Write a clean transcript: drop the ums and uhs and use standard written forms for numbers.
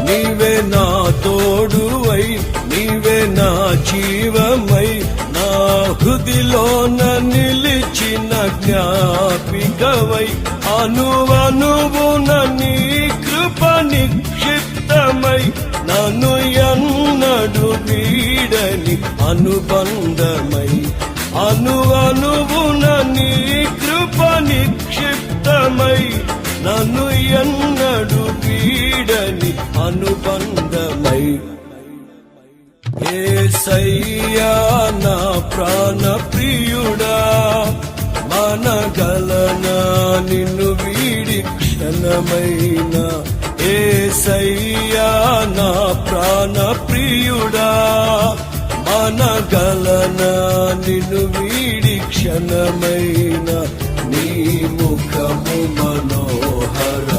నీవే నా తోడువై, నీవే నా జీవమై, నా హృదిలోన నిలిచిన జ్ఞాపికవై, అనువనువున నీ కృప నిక్షిప్తమై, నన్ను ఎన్నడు వీడని అనుబంధమై, అనువనువున నీ కృప నిక్షిప్తమై, నన్ను ఎన్నడు వీడని అనుబంధమై. యేసయ్యా నా ప్రాణ ప్రియుడా, మనగలనా నిన్ను వీడి క్షణమైనా. యేసయ్యా నా ప్రాణ ప్రియుడా, మనగలనా నిన్ను వీడి క్షణమైనా. నీ ముఖము మనోహర